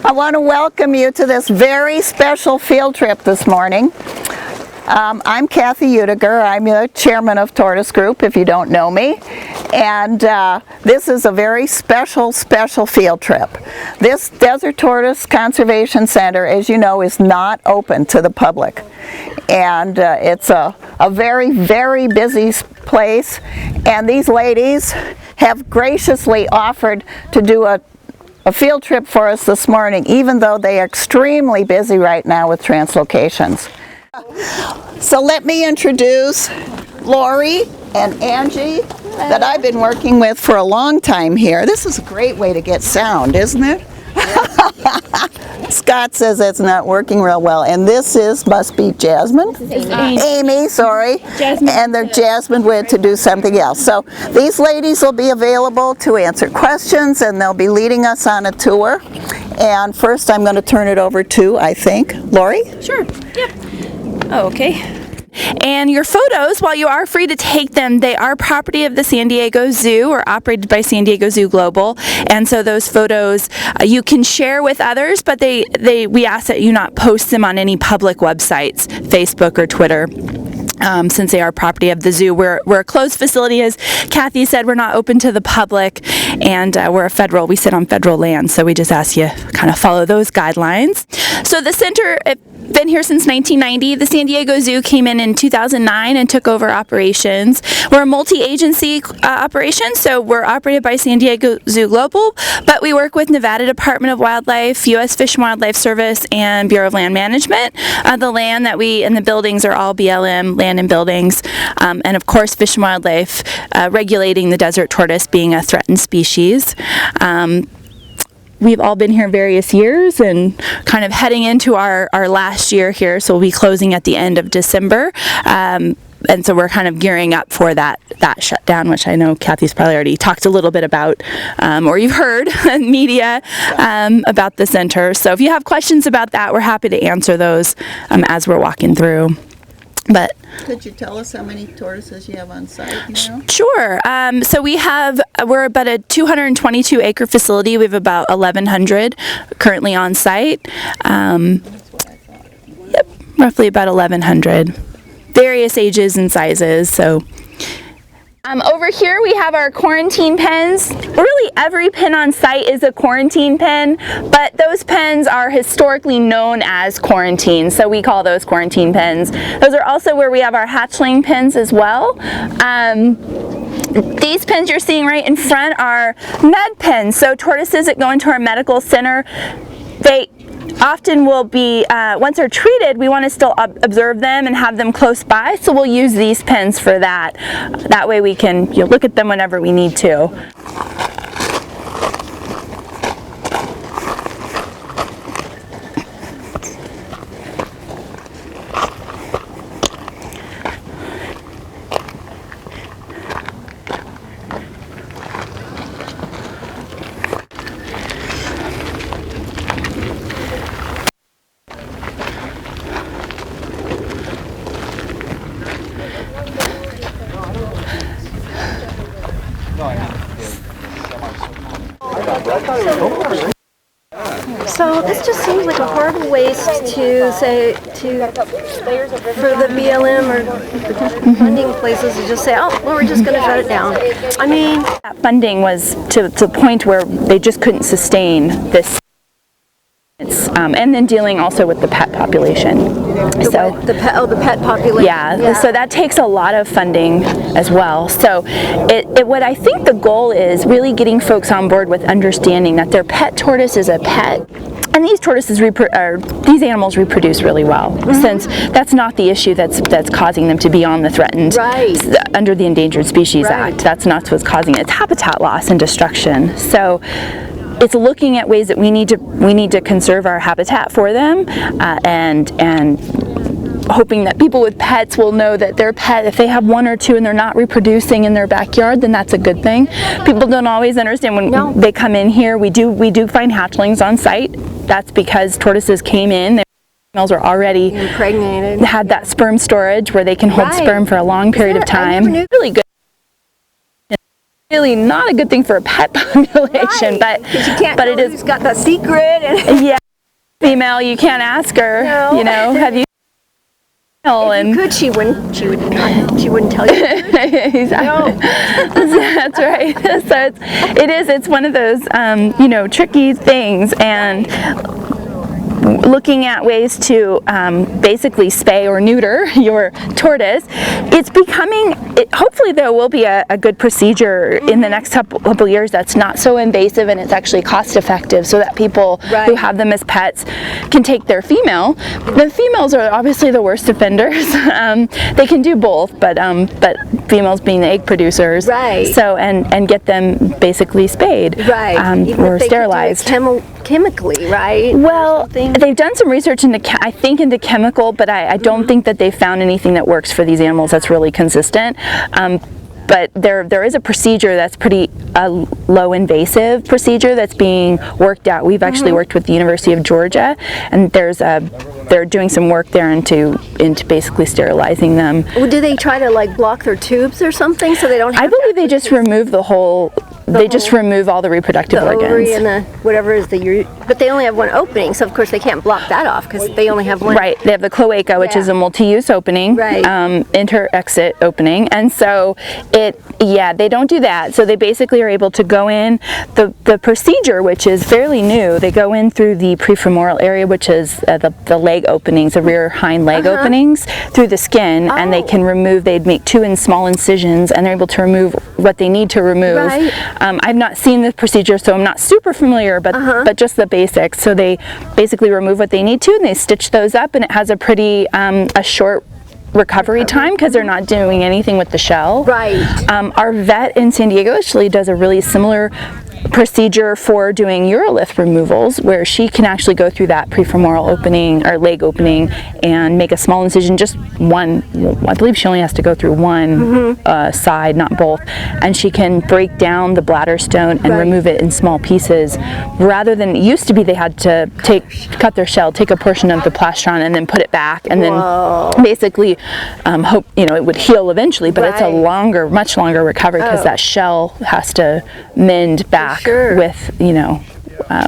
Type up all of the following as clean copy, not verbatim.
I want to welcome you to this very special field trip this morning. I'm Kathy Udiger. I'm the chairman of Tortoise Group, if you don't know me. And this is a very special field trip. This Desert Tortoise Conservation Center, as you know, is not open to the public. And it's a very, very busy place. And these ladies have graciously offered to do a field trip for us this morning, even though they are extremely busy right now with translocations. So let me introduce Lori and Angie that I've been working with for a long time here. This is a great way to get sound, isn't it? Scott says it's not working real well. And this must be Jasmine? Amy, sorry. Jasmine. And they're Jasmine went to do something else. So these ladies will be available to answer questions, and they'll be leading us on a tour. And first I'm going to turn it over to, I think, Lori? Sure, yep. Okay. And your photos, while you are free to take them, they are property of the San Diego Zoo or operated by San Diego Zoo Global. And so those photos you can share with others, but we ask that you not post them on any public websites, Facebook or Twitter. Since they are property of the zoo. We're a closed facility, as Kathy said. We're not open to the public, and we sit on federal land, so we just ask you kind of follow those guidelines. So the center, been here since 1990. The San Diego Zoo came in 2009 and took over operations. We're a multi-agency operation, so we're operated by San Diego Zoo Global, but we work with Nevada Department of Wildlife, U.S. Fish and Wildlife Service, and Bureau of Land Management. The land that and the buildings are all BLM, land and buildings, and of course Fish and Wildlife regulating the desert tortoise being a threatened species. We've all been here various years and kind of heading into our last year here, so we'll be closing at the end of December. And so we're kind of gearing up for that shutdown, which I know Kathy's probably already talked a little bit about, or you've heard in media about the center. So if you have questions about that, we're happy to answer those as we're walking through. But could you tell us how many tortoises you have on site now? Sure. So we're about a 222 acre facility. We have about 1,100 currently on site. That's what I thought. Yep, roughly about 1,100. Various ages and sizes. So. Over here we have our quarantine pens. Really every pen on site is a quarantine pen, but those pens are historically known as quarantine, so we call those quarantine pens. Those are also where we have our hatchling pens as well. These pens you're seeing right in front are med pens, so tortoises that go into our medical center, they often will be, once they're treated, we want to still observe them and have them close by, so we'll use these pens for that. That way we can look at them whenever we need to. So this just seems like a horrible waste to say for the BLM or potential funding places to just say, oh, well, we're just going to shut it down. I mean, that funding was to the point where they just couldn't sustain this. And then dealing also with the pet population. The pet population. Yeah, so that takes a lot of funding as well. So what I think the goal is really getting folks on board with understanding that their pet tortoise is a pet. And these tortoises, these animals reproduce really well, since that's not the issue that's causing them to be on the threatened under the Endangered Species Act. That's not what's causing it. It's habitat loss and destruction. So it's looking at ways that we need to conserve our habitat for them, and hoping that people with pets will know that their pet, if they have one or two and they're not reproducing in their backyard, then that's a good thing. People don't always understand when they come in here. We do find hatchlings on site. That's because tortoises came in. Females are already impregnated. Had that sperm storage where they can hold sperm for a long period of time. Really good. really not a good thing for a pet population, Right, 'cause you can't but know it is. who's got the secret. And Yeah, female, you can't ask her. No. You know, have you? if you could, she wouldn't tell you. Exactly. That's right. So it's one of those tricky things, and looking at ways to basically spay or neuter your tortoise. It's becoming, hopefully there will be a good procedure in the next couple years that's not so invasive and it's actually cost effective, so that people who have them as pets can take their female. The females are obviously the worst offenders. They can do both, but females being the egg producers. Right. So and get them basically spayed. Right. Even Or if they sterilized. could do it chemically, right? Well, they've done some research into, into chemical, but I don't think that they've found anything that works for these animals that's really consistent. But there is a procedure that's pretty low invasive procedure that's being worked out. We've actually worked with the University of Georgia, and they're doing some work there into basically sterilizing them. Well, do they try to like block their tubes or something so they don't have I believe they just remove the whole. They just remove all the reproductive organs. ovary and the whatever is but they only have one opening, so of course they can't block that off because they only have one. Right, they have the cloaca, which is a multi-use opening, Right. Inter-exit opening, and so they don't do that. So they basically are able to go in, the procedure, which is fairly new, they go in through the prefemoral area, which is the leg openings, the rear hind leg openings, through the skin, and they can remove, they'd make 2 small incisions, and they're able to remove what they need to remove. Right. I've not seen the procedure, so I'm not super familiar, but just the basics. So they basically remove what they need to, and they stitch those up, and it has a pretty a short recovery time because they're not doing anything with the shell. Right. Our vet in San Diego actually does a really similar procedure for doing urolith removals, where she can actually go through that prefemoral opening or leg opening and make a small incision, just one. I believe she only has to go through one side, not both, and she can break down the bladder stone and remove it in small pieces, rather than it used to be they had to cut their shell, take a portion of the plastron, and then put it back, and then basically hope it would heal eventually, but it's a much longer recovery because that shell has to mend back with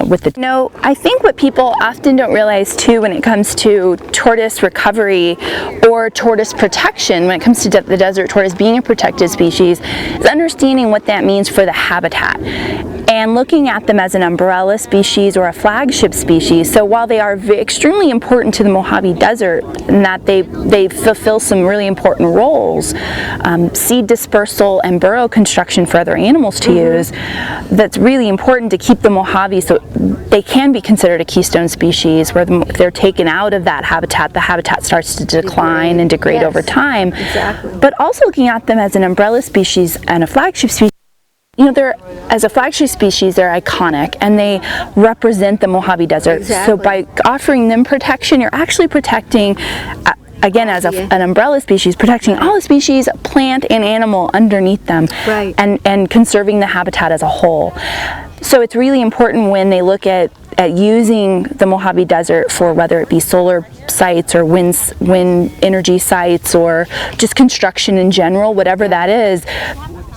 with the. No, I think what people often don't realize too when it comes to tortoise recovery or tortoise protection, when it comes to the desert tortoise being a protected species, is understanding what that means for the habitat and looking at them as an umbrella species or a flagship species. So while they are extremely important to the Mojave Desert in that they fulfill some really important roles, seed dispersal and burrow construction for other animals to use, that's really important to keep the Mojave, so they can be considered a keystone species, where if they're taken out of that habitat, the habitat starts to decline and degrade over time. Exactly. But also looking at them as an umbrella species and a flagship species. They're, as a flagship species, they're iconic and they represent the Mojave Desert. Exactly. So by offering them protection, you're actually protecting, again, as an umbrella species, protecting all the species, plant and animal underneath them, and conserving the habitat as a whole. So it's really important when they look at using the Mojave Desert for whether it be solar sites or wind energy sites or just construction in general, whatever that is,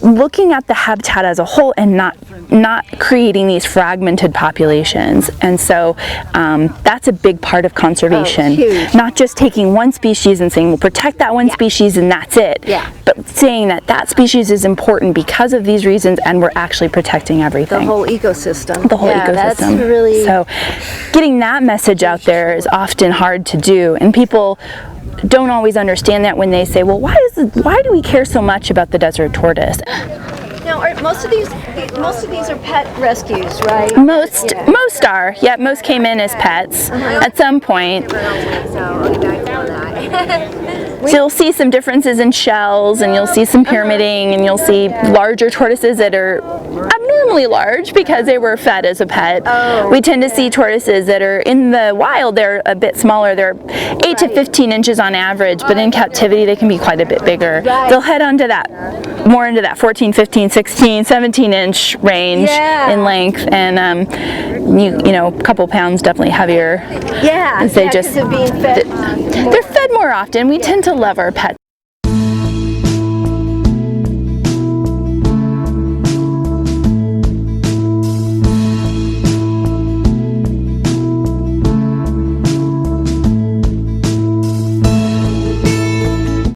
looking at the habitat as a whole and not creating these fragmented populations. And so that's a big part of conservation. Not just taking one species and saying we'll protect that one species and that's it, but saying that species is important because of these reasons and we're actually protecting everything. The whole ecosystem. The whole ecosystem. That's really... So getting that message out there is often hard to do, and people don't always understand that when they say, well, why do we care so much about the desert tortoise? Now, most of these are pet rescues, right? Most are. Yeah, most came in as pets at some point. So you'll see some differences in shells, and you'll see some pyramiding, and you'll see larger tortoises that are abnormally large because they were fed as a pet. We tend to see tortoises that are in the wild, they're a bit smaller. They're 8 to 15 inches on average, but in captivity they can be quite a bit bigger. They'll head onto more into that 14, 15, 16, 17 inch range in length, and a couple pounds definitely heavier. Yeah, they just being fed they're fed more often. We tend to love our pets